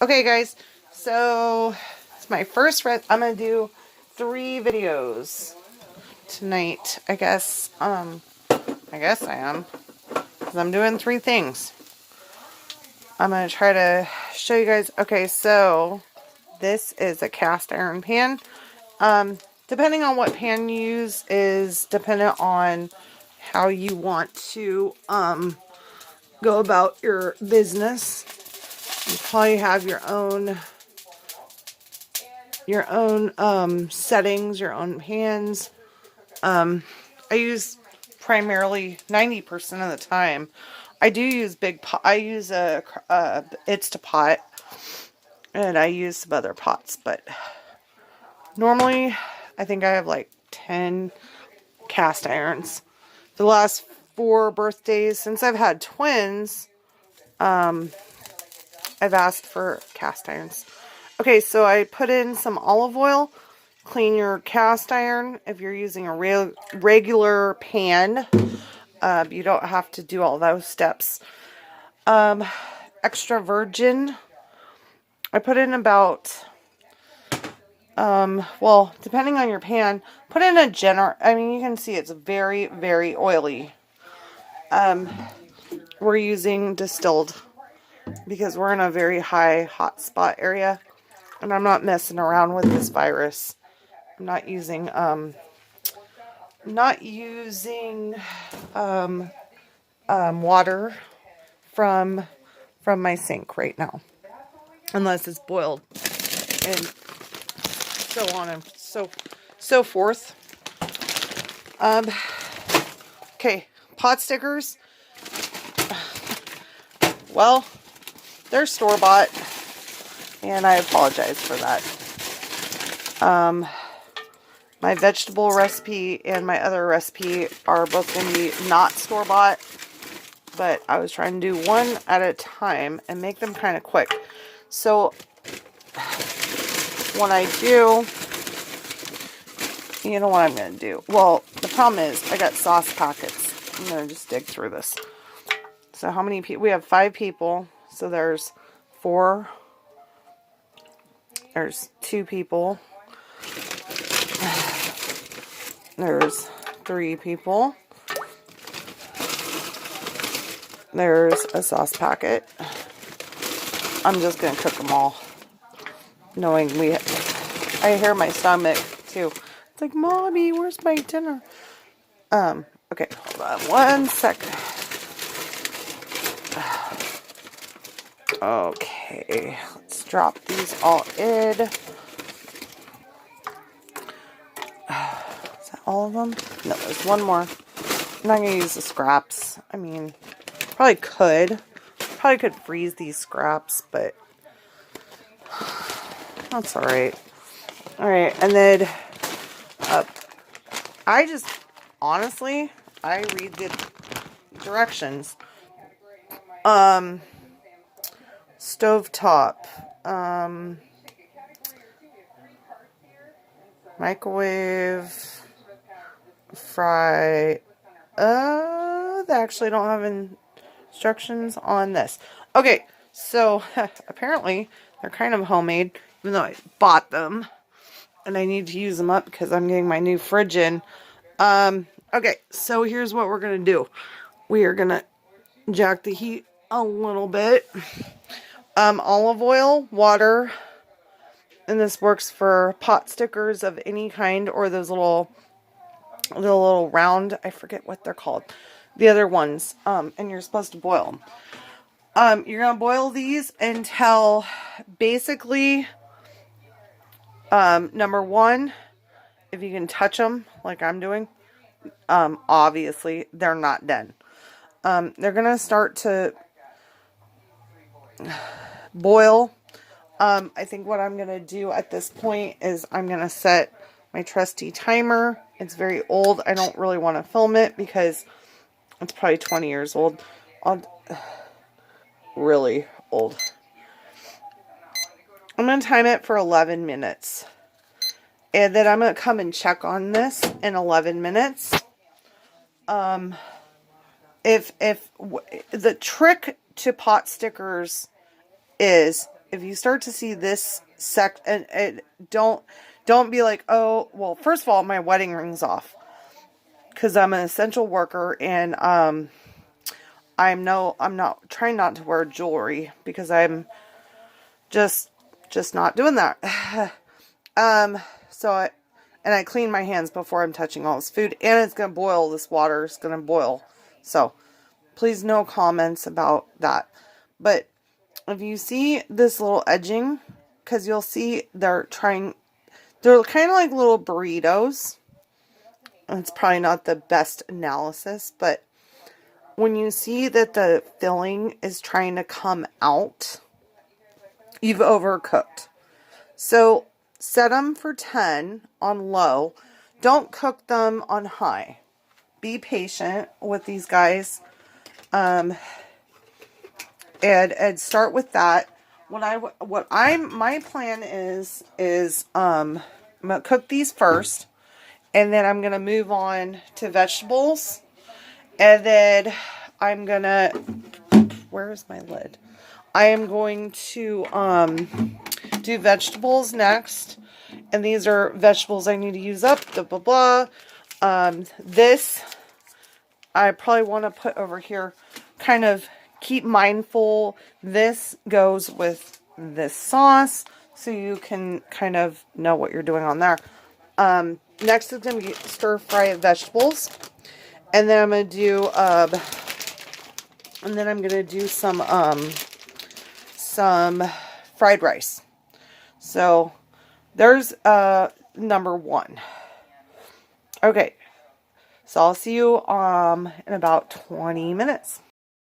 Okay, guys, so it's my first I'm gonna do 3 videos tonight. I guess I am, because I'm doing 3 things. I'm gonna try to show you guys. Okay, so this is a cast iron pan. Depending on what pan you use is dependent on how you want to go about your business. You probably have your own settings, your own pans. I use primarily 90% of the time. I do use big pot. I use it's to pot, and I use some other pots, but normally I think I have like 10 cast irons. For the last 4 birthdays since I've had twins, I've asked for cast irons. Okay, so I put in some olive oil. Clean your cast iron. If you're using a regular pan, you don't have to do all those steps. Extra virgin. I put in about, well, depending on your pan, put in a I mean, you can see it's very, very oily. We're using distilled because we're in a very high hot spot area, and I'm not messing around with this virus. I'm not using water from my sink right now, unless it's boiled, and so on and so forth. Okay, pot stickers. Well, they're store-bought, and I apologize for that. My vegetable recipe and my other recipe are both going to be not store-bought, but I was trying to do one at a time and make them kind of quick. So when I do, you know what I'm going to do? Well, the problem is I got sauce packets. I'm going to just dig through this. So how many people? We have 5 people. So there's 4. There's 2 people. There's 3 people. There's a sauce packet. I'm just going to cook them all. Knowing I hear my stomach too. It's like, Mommy, where's my dinner? Okay, hold on one second. Okay, let's drop these all in. Is that all of them? No, there's one more. I'm not going to use the scraps. I mean, probably could freeze these scraps, but that's alright. Alright, and then honestly, I read the directions. Stovetop, microwave, fry. They actually don't have instructions on this. Okay, so apparently they're kind of homemade, even though I bought them, and I need to use them up because I'm getting my new fridge in. Okay, so here's what we're gonna do. We are gonna jack the heat a little bit. Olive oil, water, and this works for pot stickers of any kind, or those little round, I forget what they're called, the other ones, and you're supposed to boil them. You're gonna boil these until basically, number 1, if you can touch them like I'm doing, obviously they're not done. They're gonna start to boil. I think what I'm going to do at this point is I'm going to set my trusty timer. It's very old. I don't really want to film it because it's probably 20 years old. Really old. I'm going to time it for 11 minutes. And then I'm going to come and check on this in 11 minutes. If the trick to pot stickers is if you start to see this and don't be like, oh, well, first of all, my wedding ring's off because I'm an essential worker, and I'm not trying not to wear jewelry because I'm just not doing that. I clean my hands before I'm touching all this food, and it's gonna boil. This water is gonna boil, so please no comments about that. But if you see this little edging, because you'll see they're kind of like little burritos. It's probably not the best analysis, but when you see that the filling is trying to come out, you've overcooked. So set them for 10 on low. Don't cook them on high. Be patient with these guys. And start with that. My plan is I'm gonna cook these first, and then I'm gonna move on to vegetables, and then I'm gonna, where's my lid? I am going to do vegetables next, and these are vegetables I need to use up. Blah blah blah. This I probably want to put over here. Kind of keep mindful. This goes with this sauce, so you can kind of know what you're doing on there. Next is going to be stir fry vegetables, and then I'm going to do some fried rice. So there's number one. Okay, so I'll see you in about 20 minutes.